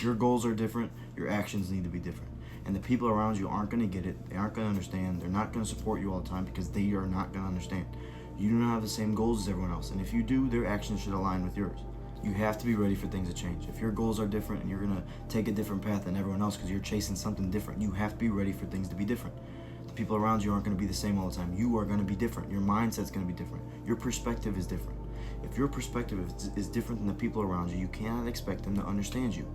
your goals are different, your actions need to be different. And the people around you aren't going to get it. They aren't going to understand. They're not going to support you all the time because they are not going to understand. You do not have the same goals as everyone else. And if you do, their actions should align with yours. You have to be ready for things to change. If your goals are different and you're going to take a different path than everyone else because you're chasing something different, you have to be ready for things to be different. The people around you aren't going to be the same all the time. You are going to be different. Your mindset's going to be different. Your perspective is different. If your perspective is different than the people around you, you cannot expect them to understand you.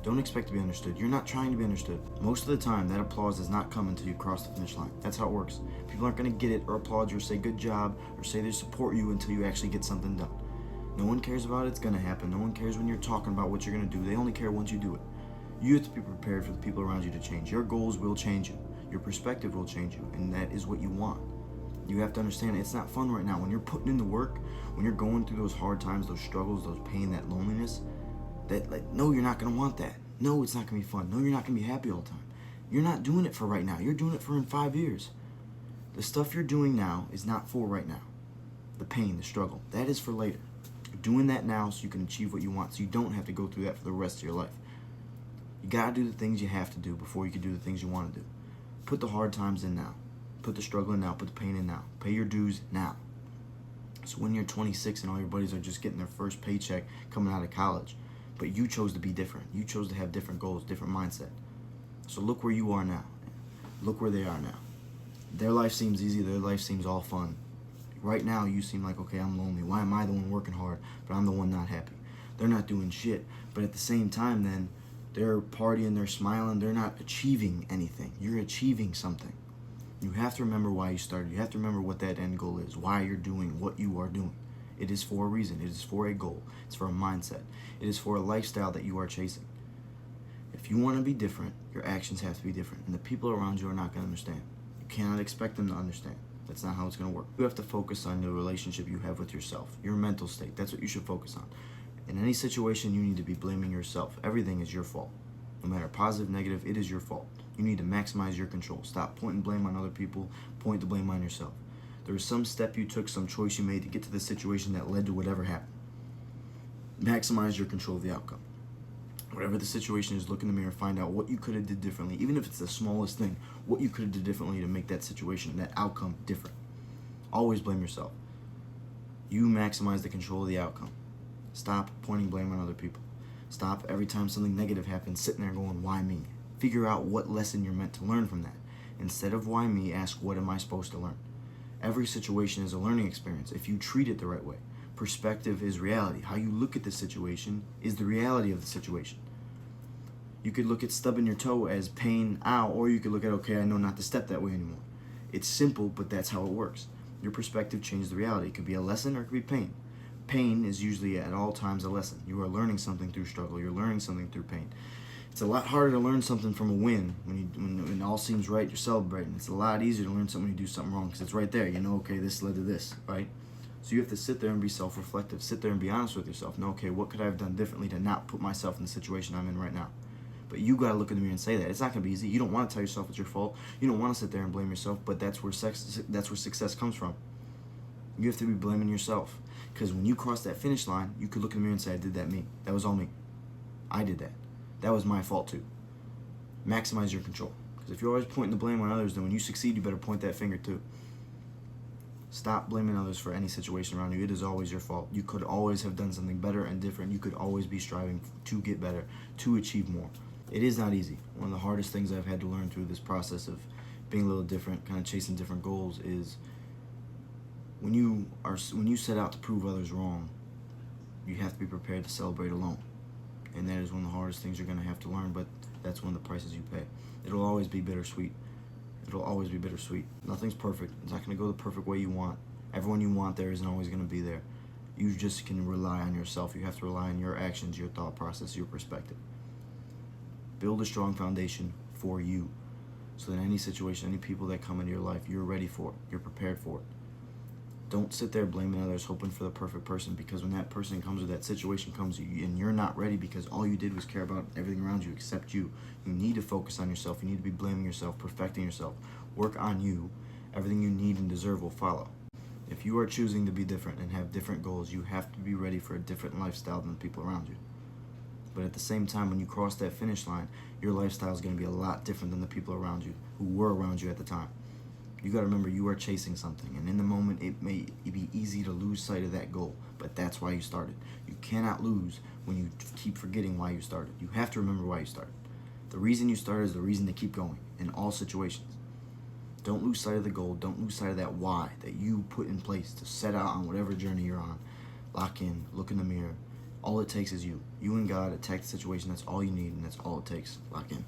Don't expect to be understood. You're not trying to be understood. Most of the time, that applause does not come until you cross the finish line. That's how it works. People aren't going to get it or applaud you or say good job or say they support you until you actually get something done. No one cares about it's going to happen. No one cares when you're talking about what you're going to do. They only care once you do it. You have to be prepared for the people around you to change. Your goals will change you. Your perspective will change you, and that is what you want. You have to understand it's not fun right now. When you're putting in the work, when you're going through those hard times, those struggles, those pain, that loneliness, no, you're not going to want that. No, it's not going to be fun. No, you're not going to be happy all the time. You're not doing it for right now. You're doing it for in 5 years. The stuff you're doing now is not for right now. The pain, the struggle, that is for later. You're doing that now so you can achieve what you want, so you don't have to go through that for the rest of your life. You got to do the things you have to do before you can do the things you want to do. Put the hard times in now. Put the struggle in now. Put the pain in now. Pay your dues now. So when you're 26 and all your buddies are just getting their first paycheck coming out of college, but you chose to be different. You chose to have different goals, different mindset. So look where you are now. Look where they are now. Their life seems easy. Their life seems all fun. Right now, you seem like, okay, I'm lonely. Why am I the one working hard, but I'm the one not happy? They're not doing shit. But at the same time, then, they're partying, they're smiling, they're not achieving anything. You're achieving something. You have to remember why you started. You have to remember what that end goal is, why you're doing what you are doing. It is for a reason. It is for a goal. It's for a mindset. It is for a lifestyle that you are chasing. If you want to be different, your actions have to be different. And the people around you are not going to understand. You cannot expect them to understand. That's not how it's going to work. You have to focus on the relationship you have with yourself, your mental state. That's what you should focus on. In any situation, you need to be blaming yourself. Everything is your fault. No matter positive, negative, it is your fault. You need to maximize your control. Stop pointing blame on other people. Point the blame on yourself. There was some step you took, some choice you made to get to the situation that led to whatever happened. Maximize your control of the outcome. Whatever the situation is, look in the mirror, find out what you could have did differently, even if it's the smallest thing, what you could have did differently to make that situation, that outcome different. Always blame yourself. You maximize the control of the outcome. Stop pointing blame on other people. Stop every time something negative happens, sitting there going, why me? Figure out what lesson you're meant to learn from that. Instead of why me, ask what am I supposed to learn? Every situation is a learning experience if you treat it the right way. Perspective is reality. How you look at the situation is the reality of the situation. You could look at stubbing your toe as pain, ow, or you could look at, okay, I know not to step that way anymore. It's simple, but that's how it works. Your perspective changes the reality. It could be a lesson or it could be pain. Pain is usually at all times a lesson. You are learning something through struggle. You're learning something through pain. It's a lot harder to learn something from a win. When it all seems right, you're celebrating. It's a lot easier to learn something when you do something wrong because it's right there. You know, okay, this led to this, right? So you have to sit there and be self-reflective. Sit there and be honest with yourself. Know, okay, what could I have done differently to not put myself in the situation I'm in right now? But you got to look in the mirror and say that. It's not going to be easy. You don't want to tell yourself it's your fault. You don't want to sit there and blame yourself, but that's where success comes from. You have to be blaming yourself. Because when you cross that finish line, you could look in the mirror and say, I did that me. That was all me. I did that. That was my fault too. Maximize your control. Because if you're always pointing the blame on others, then when you succeed, you better point that finger too. Stop blaming others for any situation around you. It is always your fault. You could always have done something better and different. You could always be striving to get better, to achieve more. It is not easy. One of the hardest things I've had to learn through this process of being a little different, kind of chasing different goals, is when you set out to prove others wrong, you have to be prepared to celebrate alone. And that is one of the hardest things you're going to have to learn, but that's one of the prices you pay. It'll always be bittersweet. It'll always be bittersweet. Nothing's perfect. It's not going to go the perfect way you want. Everyone you want there isn't always going to be there. You just can rely on yourself. You have to rely on your actions, your thought process, your perspective. Build a strong foundation for you so that any situation, any people that come into your life, you're ready for it. You're prepared for it. Don't sit there blaming others, hoping for the perfect person, because when that person comes or that situation comes and you're not ready because all you did was care about everything around you except you, you need to focus on yourself. You need to be blaming yourself, perfecting yourself. Work on you. Everything you need and deserve will follow. If you are choosing to be different and have different goals, you have to be ready for a different lifestyle than the people around you. But at the same time, when you cross that finish line, your lifestyle is going to be a lot different than the people around you who were around you at the time. You got to remember you are chasing something, and in the moment it may be easy to lose sight of that goal, but that's why you started. You cannot lose when you keep forgetting why you started. You have to remember why you started. The reason you started is the reason to keep going in all situations. Don't lose sight of the goal. Don't lose sight of that why that you put in place to set out on whatever journey you're on. Lock in, look in the mirror. All it takes is you. You and God, attack the situation. That's all you need, and that's all it takes. Lock in.